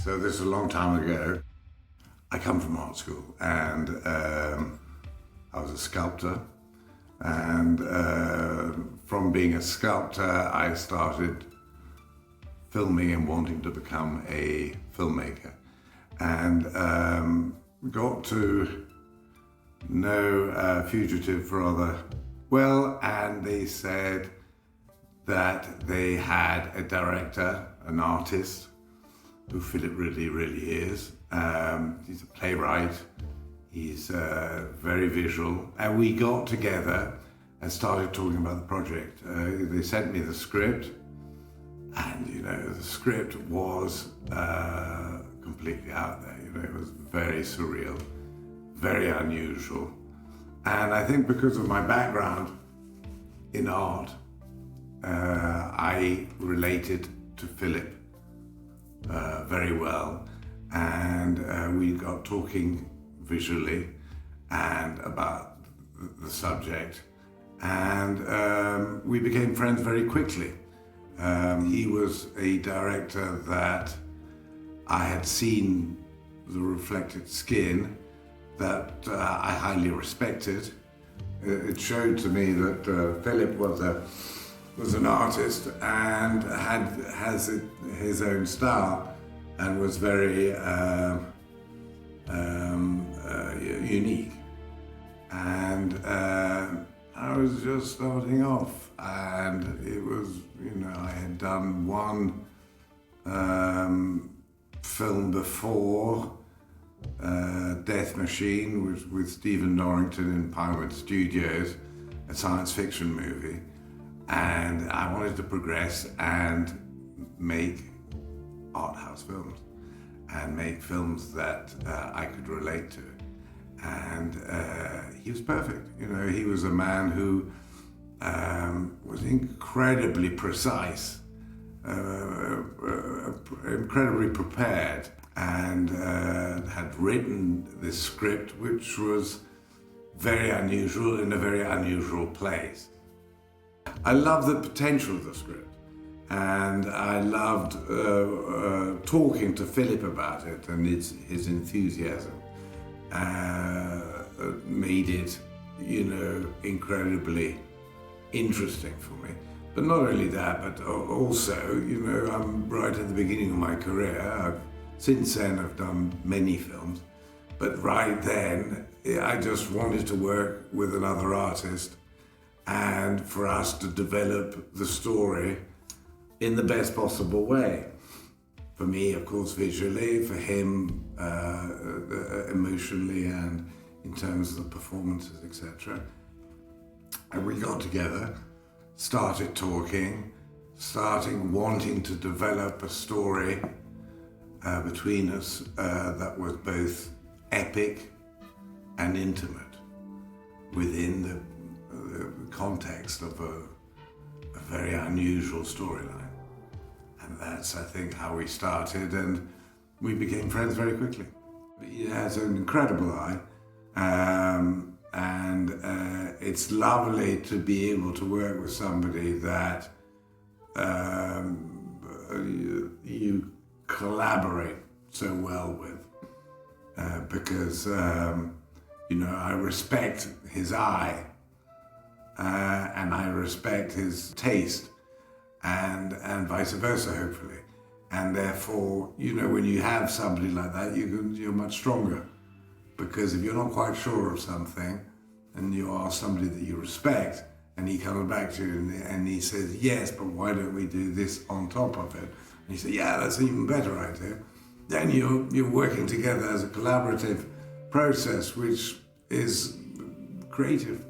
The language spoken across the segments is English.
So this is a long time ago. I come from art school, and I was a sculptor. And from being a sculptor, I started filming and wanting to become a filmmaker. And got to know Fugitive rather well, and they said that they had a director, an artist, who Philip really is. He's a playwright, he's very visual. And we got together and started talking about the project. They sent me the script, and the script was completely out there. It was very surreal, very unusual. And I think because of my background in art, I related to Philip very well, and we got talking visually and about the subject, and we became friends very quickly. He was a director that I had seen the reflected skin that I highly respected. It showed to me that Philip was an artist and has his own style and was very unique. And I was just starting off, and it was, I had done one film before, Death Machine, with Stephen Norrington in Pinewood Studios, a science fiction movie. And I wanted to progress and make art house films and make films that I could relate to. And he was perfect. He was a man who was incredibly precise, incredibly prepared, and had written this script, which was very unusual in a very unusual place. I loved the potential of the script, and I loved talking to Philip about it, and his enthusiasm made it, incredibly interesting for me. But not only that, but also, I'm right at the beginning of my career. Since then, I've done many films, but right then, I just wanted to work with another artist and for us to develop the story in the best possible way. For me, of course, visually, for him, emotionally, and in terms of the performances, etc. And we got together, started talking, starting wanting to develop a story between us that was both epic and intimate within the context of a very unusual storyline. And that's, I think, how we started, and we became friends very quickly. He has an incredible eye, and it's lovely to be able to work with somebody that you collaborate so well with, because I respect his eye, and I respect his taste, and vice versa, hopefully. And therefore, when you have somebody like that, you're much stronger, because if you're not quite sure of something and you ask somebody that you respect, and he comes back to you and he says, yes, but why don't we do this on top of it? And you say, yeah, that's an even better idea. Then you're working together as a collaborative process, which is creative.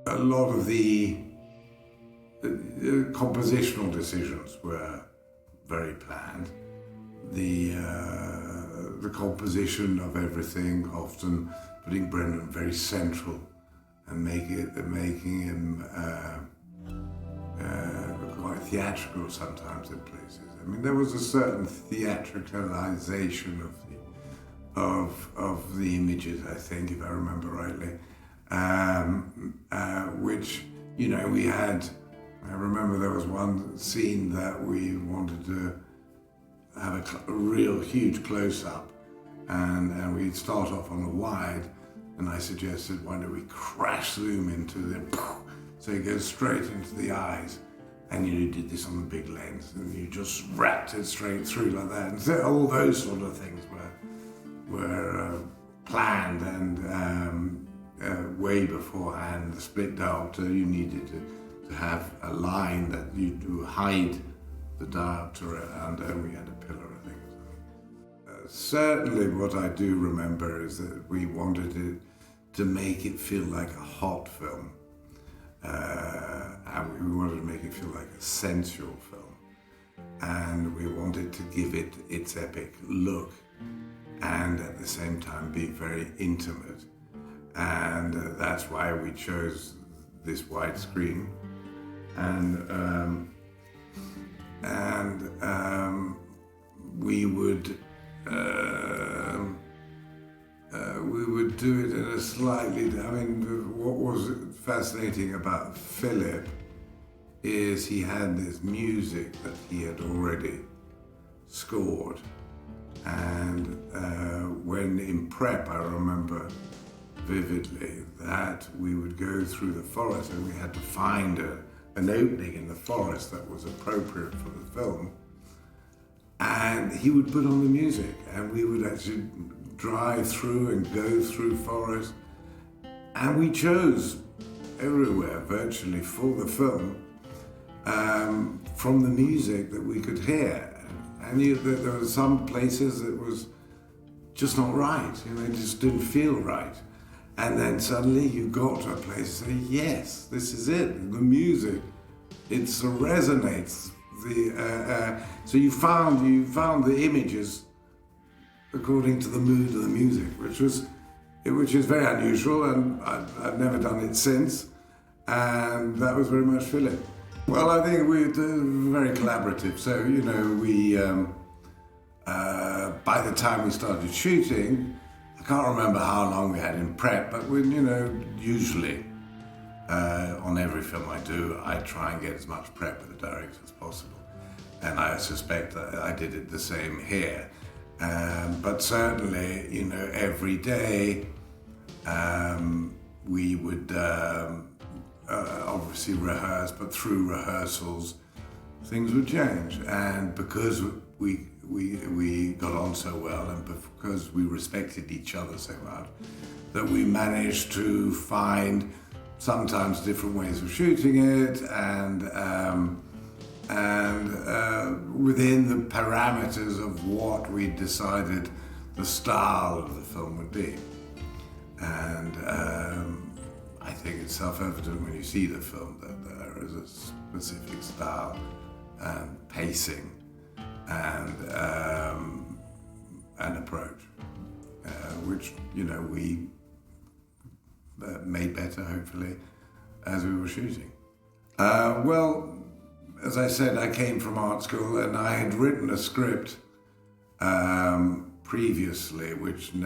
A lot of the compositional decisions were very planned. The composition of everything, often putting Brendan very central and making him quite theatrical sometimes in places. I mean, there was a certain theatricalization of the images, I think, if I remember rightly, which, we had. I remember there was one scene that we wanted to have a real huge close-up, and we'd start off on a wide, and I suggested, why don't we crash zoom into the, so it goes straight into the eyes, and you did this on the big lens, and you just wrapped it straight through like that. And so all those sort of things were planned, and way beforehand. The split diopter, you needed to have a line that you do hide the diopter, and we had a pillar, I think. Certainly what I do remember is that we wanted it to make it feel like a hot film. And we wanted to make it feel like a sensual film. And we wanted to give it its epic look and at the same time be very intimate. And that's why we chose this widescreen. And we would do it in a slightly, I mean, what was fascinating about Philip is he had this music that he had already scored. And when in prep, I remember vividly that we would go through the forest and we had to find an opening in the forest that was appropriate for the film. And he would put on the music, and we would actually drive through and go through forest. And we chose everywhere, virtually, for the film, from the music that we could hear. And there were some places that was just not right, it just didn't feel right. And then suddenly you got to a place and say, yes, this is it, the music, it resonates. So you found the images according to the mood of the music, which is very unusual, and I've never done it since. And that was very much Philip. Well, I think we're very collaborative. So we by the time we started shooting, I can't remember how long we had in prep, but we, usually on every film I do, I try and get as much prep with the director as possible. And I suspect that I did it the same here. But certainly, every day we would obviously rehearse, but through rehearsals, things would change. And because we got on so well, and because we respected each other so much, that we managed to find sometimes different ways of shooting it, and within the parameters of what we decided the style of the film would be. And I think it's self-evident when you see the film that there is a specific style and pacing and approach, which we made better, hopefully, as we were shooting. Well, as I said, I came from art school, and I had written a script previously, which I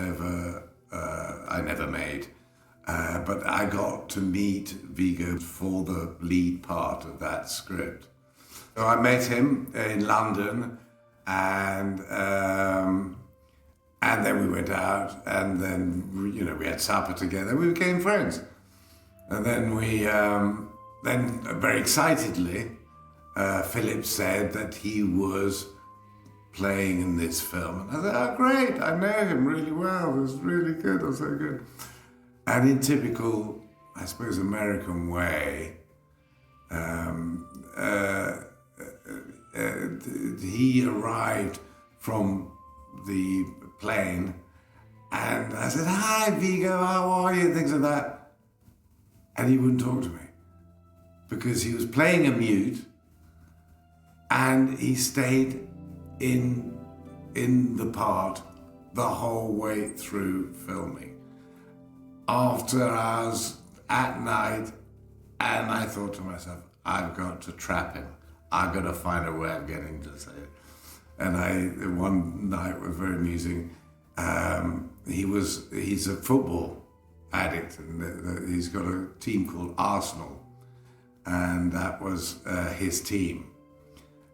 never made. But I got to meet Viggo for the lead part of that script. So I met him in London, and then we went out, and then we had supper together. We became friends, and then then very excitedly, Philip said that he was playing in this film, and I said, "Oh, great! I know him really well. It was really good. It was so good." And in typical, I suppose, American way, he arrived from the plane, and I said, "Hi, Viggo, how are you?" Things like that. And he wouldn't talk to me because he was playing a mute, and he stayed in the part the whole way through filming. After hours, at night, and I thought to myself, I've got to trap him. I've got to find a way of getting to say it. And one night was very amusing. He's a football addict, and he's got a team called Arsenal, and that was his team.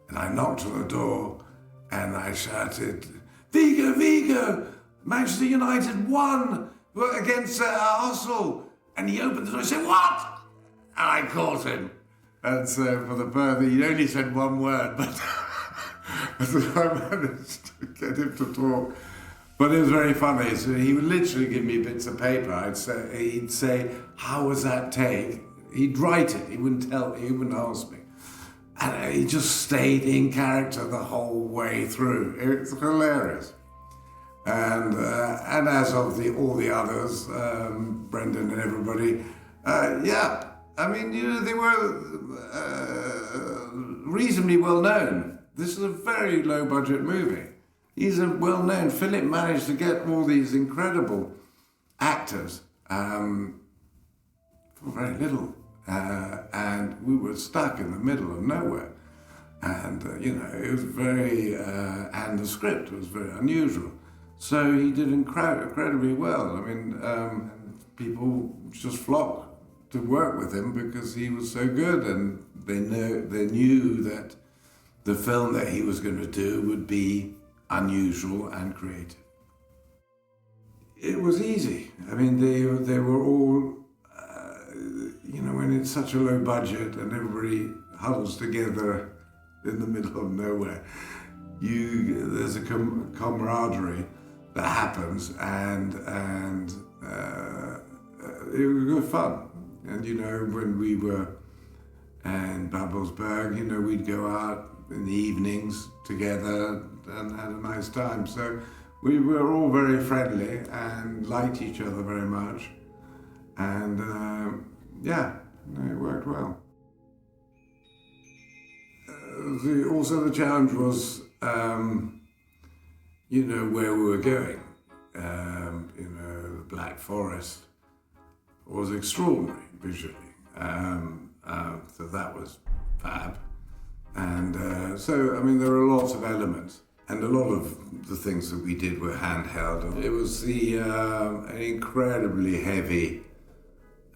And I knocked on the door, And I shouted, Vigo, Vigo, Manchester United won against Arsenal. And he opened the door and said, what? And I caught him. And so for the birthday, he only said one word, but I managed to get him to talk. But it was very funny. So he would literally give me bits of paper. He'd say, how was that take? He'd write it. He wouldn't ask me. And he just stayed in character the whole way through. It's hilarious. And as of all the others, Brendan and everybody, yeah. I mean, they were reasonably well known. This is a very low budget movie. He's a well known. Philip managed to get all these incredible actors for very little. And we were stuck in the middle of nowhere. And, it was very, and the script was very unusual. So he did incredibly well. I mean, people just flocked to work with him because he was so good, and they knew that the film that he was going to do would be unusual and creative. It was easy. I mean, they were all, when it's such a low budget and everybody huddles together in the middle of nowhere, there's a camaraderie that happens, and it was good fun. And when we were in Babelsberg, we'd go out in the evenings together and had a nice time. So we were all very friendly and liked each other very much. And it worked well. Also the challenge was, where we were going. The Black Forest was extraordinary visually. So that was fab. And there were lots of elements. And a lot of the things that we did were handheld. It was an incredibly heavy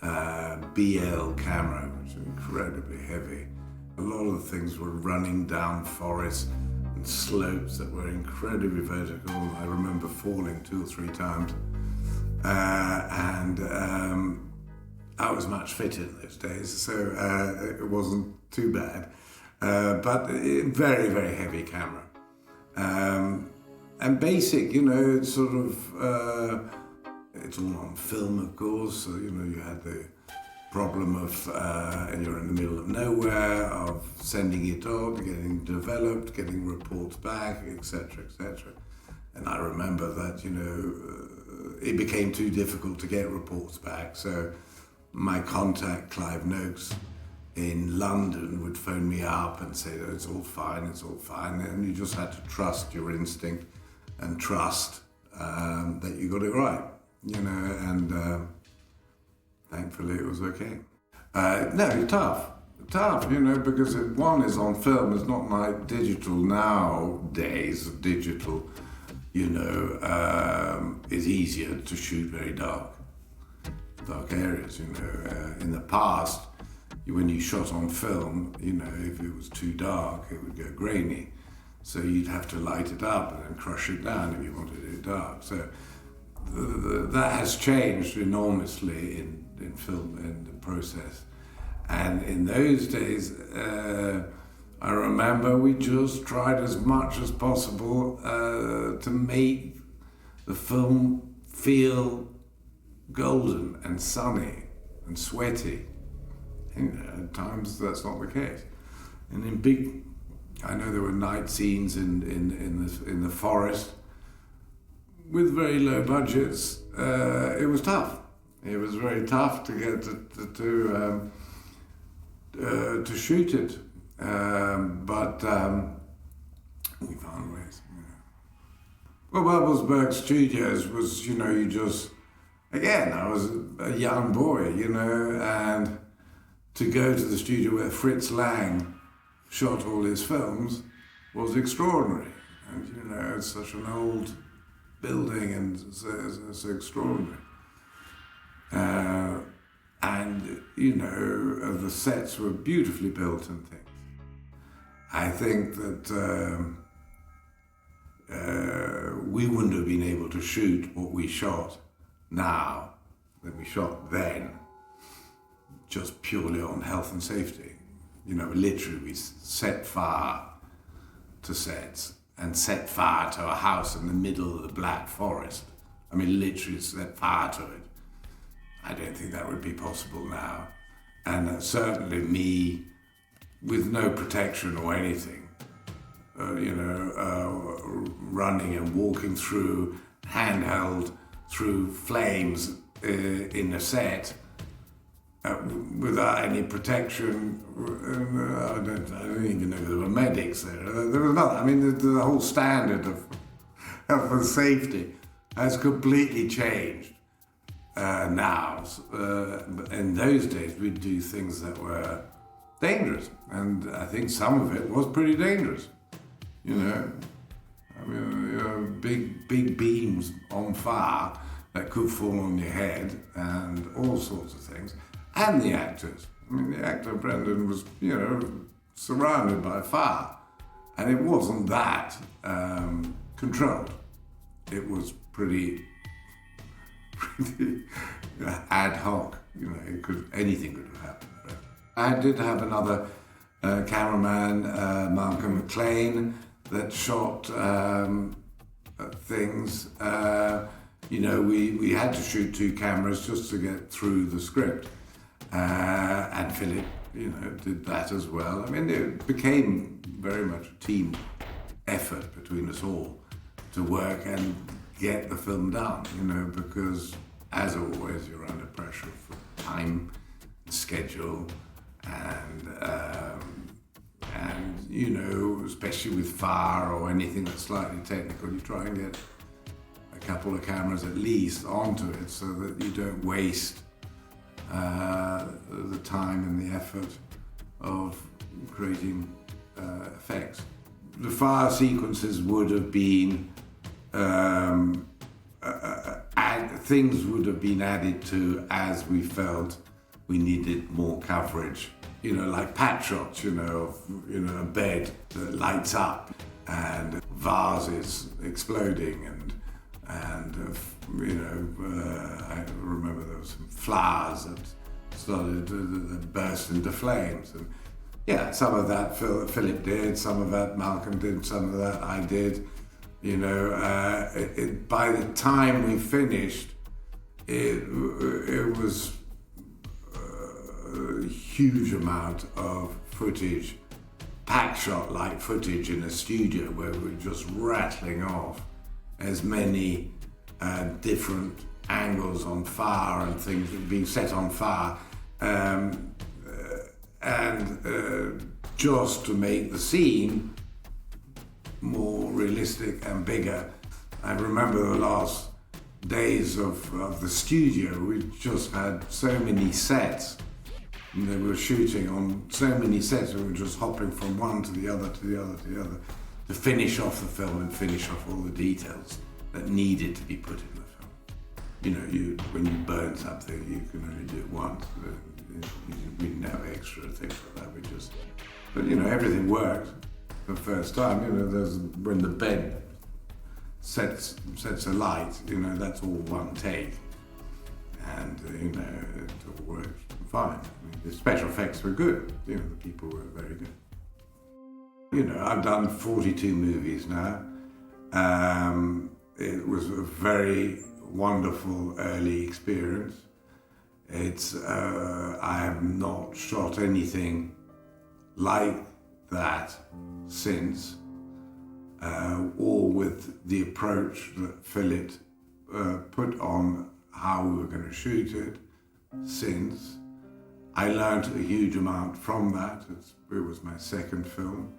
BL camera, which is incredibly heavy. A lot of the things were running down forests and slopes that were incredibly vertical. I remember falling 2 or 3 times. I was much fitter in those days, so it wasn't too bad. But very, very heavy camera. And basic, it's sort of, it's all on film, of course, so, you had the problem of, and you're in the middle of nowhere, of sending it off, getting developed, getting reports back, etc., etc. And I remember that, it became too difficult to get reports back, so my contact, Clive Noakes, in London would phone me up and say, oh, it's all fine, and you just had to trust your instinct and trust that you got it right, and thankfully it was okay. No, tough, because one is on film, it's not like digital nowadays. Digital, is easier to shoot very dark areas, In the past, when you shot on film, if it was too dark, it would go grainy. So you'd have to light it up and then crush it down if you wanted it dark. So that has changed enormously in film, in the process. And in those days, I remember we just tried as much as possible to make the film feel golden and sunny and sweaty. At times that's not the case. And I know there were night scenes in the forest with very low budgets. It was tough. It was very tough to get to shoot it, but we found ways. Well, Babelsberg Studios was, you just, again, I was a young boy, and to go to the studio where Fritz Lang shot all his films was extraordinary. And, it's such an old building and it's extraordinary. And, the sets were beautifully built and things. I think that we wouldn't have been able to shoot what we shot now that we shot then, just purely on health and safety. Literally we set fire to sets and set fire to a house in the middle of the Black Forest. Literally set fire to it. I don't think that would be possible now. And certainly me, with no protection or anything, running and walking through, handheld, through flames in a set, without any protection. I don't even know if there were medics there. There was not. The whole standard of health and safety has completely changed now. In those days, we'd do things that were dangerous, and I think some of it was pretty dangerous. Big beams on fire that could fall on your head, and all sorts of things. And the actors. The actor Brendan was, surrounded by fire, and it wasn't that controlled. It was pretty ad hoc. Anything could have happened. Right? I did have another cameraman, Malcolm McLean, that shot things. We had to shoot 2 cameras just to get through the script. And Philip, did that as well. It became very much a team effort between us all to work and get the film done, because as always, you're under pressure for time, schedule, and especially with fire or anything that's slightly technical, you try and get a couple of cameras at least onto it so that you don't waste the time and the effort of creating effects. The fire sequences would have been, things would have been added to as we felt we needed more coverage. Like pat shots, of a bed that lights up and vases exploding and I remember there was some flowers that started to burst into flames. And yeah, some of that Philip did, some of that Malcolm did, some of that I did. By the time we finished, it was a huge amount of footage, pack shot-like footage in a studio where we were just rattling off as many different angles on fire and things being set on fire, and just to make the scene more realistic and bigger. I remember the last days of the studio, we just had so many sets. And they were shooting on so many sets, we were just hopping from one to the other, to the other, to the other, to finish off the film and finish off all the details that needed to be put in the film. When you burn something, you can only do it once. We didn't have extra things like that. But everything worked the first time. When the bed sets alight, that's all one take. And, it all worked fine. The special effects were good. The people were very good. I've done 42 movies now. It was a very wonderful early experience. I have not shot anything like that since, or with the approach that Philip put on how we were going to shoot it since. I learned a huge amount from that. It was my second film.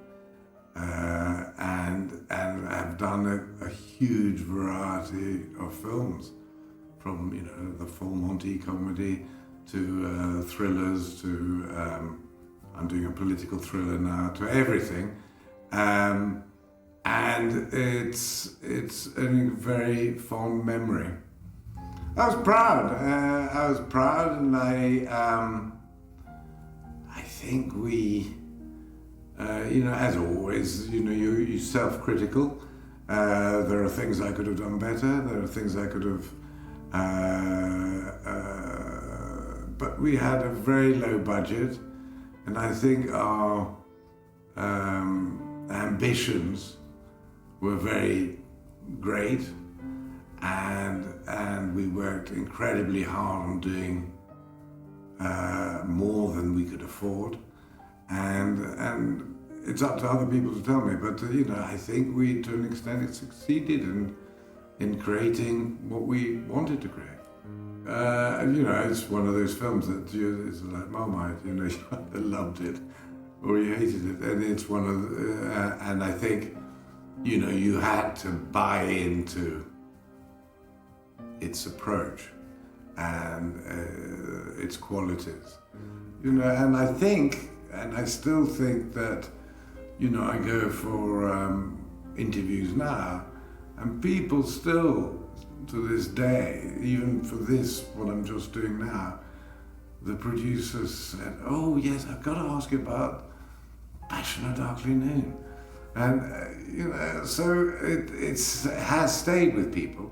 And I've done a huge variety of films, from the full Monty comedy to thrillers to I'm doing a political thriller now, to everything, and it's a very fond memory. I was proud, and I think we. As always, you're self-critical, There are things I could have done better. There are things I could have, but we had a very low budget, and I think our ambitions were very great, and we worked incredibly hard on doing more than we could afford, and it's up to other people to tell me, but I think we, to an extent, succeeded in creating what we wanted to create. It's one of those films that it's like Marmite. You either loved it or you hated it, and it's one of and I think you had to buy into its approach and its qualities, and I think, and I still think that, I go for interviews now, and people still, to this day, even for this, what I'm just doing now, the producers said, "Oh yes, I've got to ask you about Passion of Darkly Noon," and so it has stayed with people,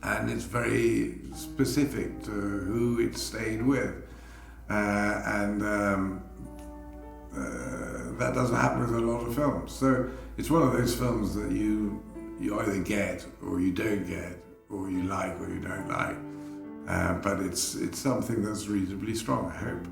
and it's very specific to who it stayed with, and that doesn't happen with a lot of films. So it's one of those films that you either get or you don't get, or you like or you don't like. But it's something that's reasonably strong, I hope.